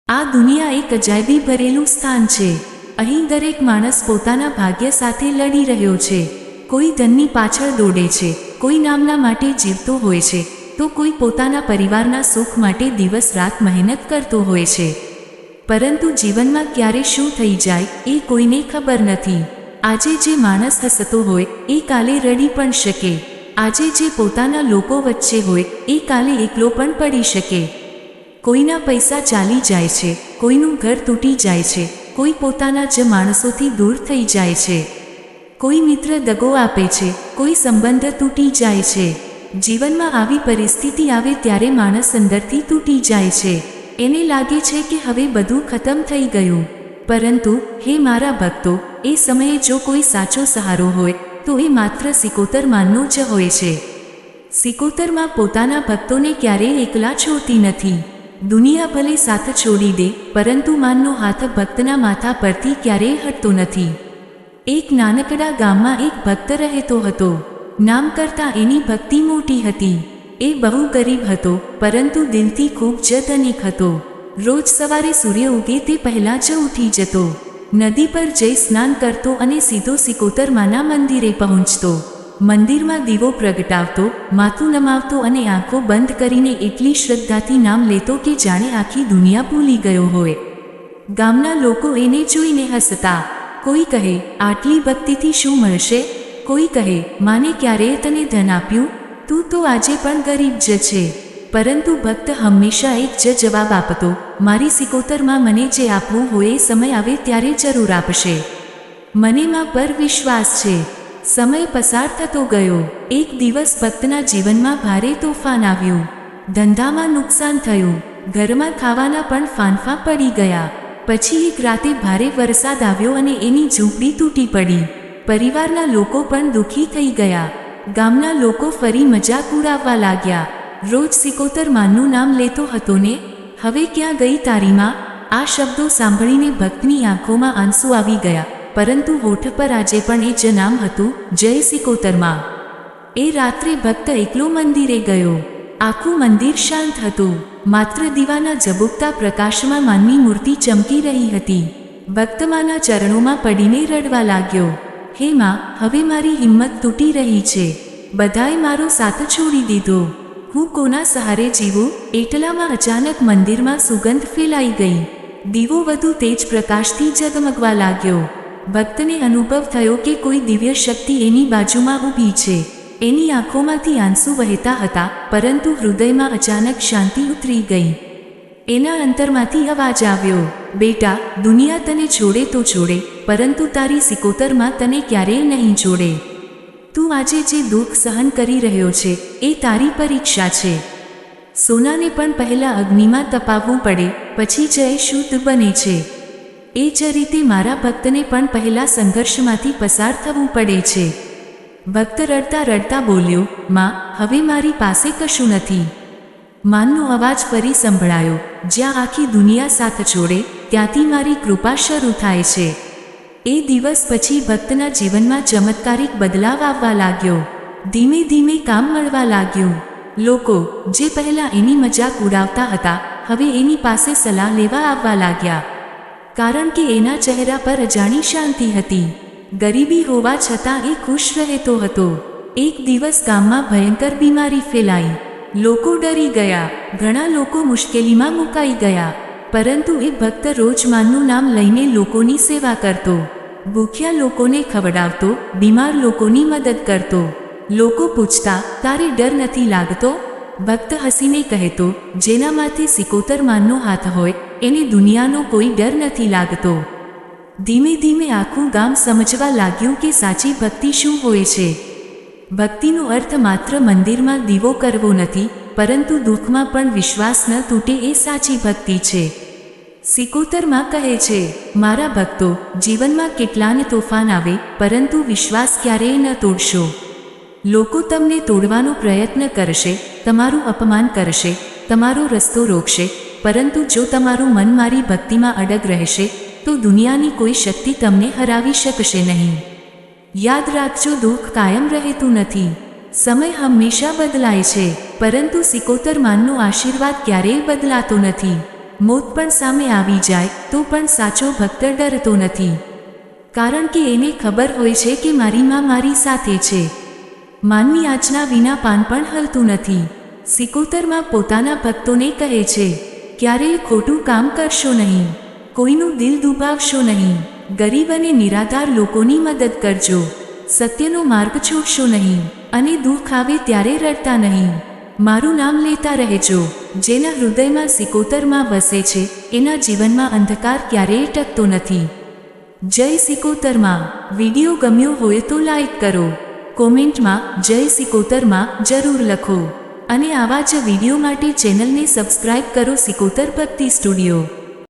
આ દુનિયા એક અજાયબી ભરેલું સ્થાન છે. અહીં દરેક માણસ પોતાના ભાગ્ય સાથે લડી રહ્યો છે. કોઈ ધનની પાછળ દોડે છે, કોઈ નામના માટે જીવતો હોય છે, તો કોઈ પોતાના પરિવારના સુખ માટે દિવસ રાત મહેનત કરતો હોય છે. પરંતુ જીવનમાં ક્યારે શું થઈ જાય એ કોઈને ખબર નથી. આજે જે માણસ હસતો હોય એ કાલે રડી પણ શકે. આજે જે પોતાના લોકો વચ્ચે હોય એ કાલે એકલો પણ પડી શકે. કોઈના પૈસા ચાલી જાય છે, કોઈનું ઘર તૂટી જાય છે, કોઈ પોતાના જ માણસોથી દૂર થઈ જાય છે, કોઈ મિત્ર દગો આપે છે, કોઈ સંબંધ તૂટી જાય છે. જીવનમાં આવી પરિસ્થિતિ આવે ત્યારે માણસ અંદરથી તૂટી જાય છે. એને લાગે છે કે હવે બધું ખતમ થઈ ગયું. પરંતુ હે મારા ભક્તો, એ સમયે જો કોઈ સાચો સહારો હોય તો એ માત્ર સિકોતર માનનો જ હોય છે. સિકોતરમાં પોતાના ભક્તોને ક્યારેય એકલા છોડતી નથી. દુનિયા ભલે સાથ છોડી દે, પરંતુ માનનો હાથ ભક્તના માથા પરથી ક્યારેય હટતો નથી. એક નાનકડા ગામમાં એક ભક્ત રહેતો હતો. નામ કરતાં એની ભક્તિ મોટી હતી. એ બહુ ગરીબ હતો, પરંતુ દિલથી ખૂબ જ ધનિક હતો. રોજ સવારે સૂર્ય ઉગે તે પહેલાં જ ઉઠી જતો, નદી પર જઈ સ્નાન કરતો અને સીધો સિકોતર માના મંદિરે પહોંચતો. મંદિરમાં દીવો પ્રગટાવતો, માથું નમાવતો અને આંખો બંધ કરીને એટલી શ્રદ્ધાથી નામ લેતો કે જાણે આખી દુનિયા ભૂલી ગયો હોય. ગામના લોકો એને જોઈને હસતા. કોઈ કહે, આટલી ભક્તિથી શું મળશે? કોઈ કહે, માને ક્યારેય તને ધન આપ્યું? તું તો આજે પણ ગરીબ જ છે. પરંતુ ભક્ત હંમેશા એક જ જવાબ આપતો, મારી સિકોતરમાં મને જે આપવું હોય એ સમય આવે ત્યારે જરૂર આપશે. મને માં પર વિશ્વાસ છે. સમય પસાર થતો ગયો. એક દિવસ ભક્તના જીવનમાં ભારે તોફાન આવ્યું. ધંધામાં નુકસાન થયું, ઘરમાં ખાવાના પણ ફાંફા પડી ગયા. પછી એક રાતે ભારે વરસાદ આવ્યો અને એની ઝૂંપડી તૂટી પડી. પરિવારના લોકો પણ દુઃખી થઈ ગયા. ગામના લોકો ફરી મજાક ઉડાવવા લાગ્યા. રોજ સિકોતર માનું નામ લેતો હતો ને, હવે ક્યાં ગઈ તારી માં? આ શબ્દો સાંભળીને ભક્તની આંખોમાં આંસુ આવી ગયા, પરંતુ હોઠ પર આજે પણ એ જ નામ હતું, જય સિકોતર માં. એ રાત્રે ભક્ત એકલો મંદિરે ગયો. આખું મંદિર શાંત હતું. માત્ર દીવાના ઝબૂકતા પ્રકાશમાં માનની મૂર્તિ ચમકી રહી હતી. ભક્ત માના ચરણોમાં પડીને રડવા લાગ્યો, હે માં, હવે મારી હિંમત તૂટી રહી છે. બધાએ મારો સાથ છોડી દીધો. હું કોના સહારે જીવું? એટલામાં અચાનક મંદિરમાં સુગંધ ફેલાઈ ગઈ. દીવો વધુ તેજ પ્રકાશથી ઝગમગવા લાગ્યો. ભક્તને અનુભવ થયો કે કોઈ દિવ્ય શક્તિ એની બાજુમાં ઊભી છે. એની આંખોમાંથી આંસુ વહેતા હતા, પરંતુ હૃદયમાં અચાનક શાંતિ ઉતરી ગઈ. એના અંતરમાંથી અવાજ આવ્યો, બેટા, દુનિયા તને છોડે તો છોડે, પરંતુ તારી સિકોતરમાં તને ક્યારેય નહીં છોડે. તું આજે જે દુઃખ સહન કરી રહ્યો છે એ તારી પરીક્ષા છે. સોનાને પણ પહેલા અગ્નિમાં તપાવવું પડે, પછી જ એ શુદ્ધ બને છે. એ જ રીતે મારા ભક્તને પણ પહેલા સંઘર્ષમાંથી પસાર થવું પડે છે. ભક્ત રડતા રડતા બોલ્યો, માં, હવે મારી પાસે કશું નથી. માનનો અવાજ ફરી સંભળાયો, જ્યાં આખી દુનિયા સાથ છોડે ત્યાંથી મારી કૃપા શરૂ થાય છે. એ દિવસ પછી ભક્તના જીવનમાં ચમત્કારિક બદલાવ આવવા લાગ્યો. ધીમે ધીમે કામ મળવા લાગ્યું. લોકો જે પહેલાં એની મજાક ઉડાવતા હતા, હવે એની પાસે સલાહ લેવા આવવા લાગ્યા, કારણ કે એના ચહેરા પર અજાણી શાંતિ હતી. ગરીબી હોવા છતાં એ ખુશ રહેતો હતો. એક દિવસ ગામમાં ભયંકર બીમારી ફેલાઈ. લોકો ડરી ગયા. ઘણા લોકો મુશ્કેલીમાં મુકાઈ ગયા. પરંતુ એ ભક્ત રોજ માનનું નામ લઈને લોકોની સેવા કરતો. ભૂખ્યા લોકોને ખવડાવતો, બીમાર લોકોની મદદ કરતો. લોકો પૂછતા, તારે ડર નથી લાગતો? ભક્ત હસીને કહેતો, જેનામાંથી સિકોતર માનનો હાથ હોય એને દુનિયાનો કોઈ ડર નથી લાગતો. ધીમે ધીમે આખું ગામ સમજવા લાગ્યું કે સાચી ભક્તિ શું હોય છે. ભક્તિનો અર્થ માત્ર મંદિરમાં દીવો કરવો નથી, પરંતુ દુઃખમાં પણ વિશ્વાસ ન તૂટે એ સાચી ભક્તિ છે. સિકોતરમાં કહે છે, મારા ભક્તો, જીવનમાં કેટલાને તોફાન આવે, પરંતુ વિશ્વાસ ક્યારેય ન તોડશો. લોકો તમને તોડવાનો પ્રયત્ન કરશે, તમારું અપમાન કરશે, તમારો રસ્તો રોકશે, પરંતુ જો તમારું મન મારી ભક્તિમાં અડગ રહેશે તો દુનિયાની કોઈ શક્તિ તમને હરાવી શકશે નહીં. યાદ રાખજો, દુઃખ કાયમ રહેતું નથી. સમય હંમેશા બદલાય છે, પરંતુ સિકોતર માનનો આશીર્વાદ ક્યારેય બદલાતો નથી. મોત પણ સામે આવી જાય તો પણ સાચો ભક્ત ડરતો નથી, કારણ કે એને ખબર હોય છે કે મારી માં મારી સાથે છે. માનવી આજના વિના પાન પણ હલતું નથી. સિકોતરમાં પોતાના ભક્તોને કહે છે, ક્યારેય ખોટું કામ કરશો નહીં, કોઈનું દિલ દુભાવશો નહીં, ગરીબ અને નિરાધાર લોકોની મદદ કરજો, સત્યનો માર્ગ છોડશો નહીં, અને દુઃખ આવે ત્યારે રડતા નહીં. મારું નામ લેતા રહેજો. જેના હૃદયમાં સિકોતરમાં વસે છે એના જીવનમાં અંધકાર ક્યારેય ટકતો નથી. જય સિકોતરમાં. વિડીયો ગમ્યો હોય તો લાઈક કરો, કોમેન્ટમાં જય સિકોતરમાં જરૂર લખો, અને આવા જ વિડીયો માટે ચેનલને સબસ્ક્રાઇબ કરો સિકોતર ભક્તિ સ્ટુડિયો.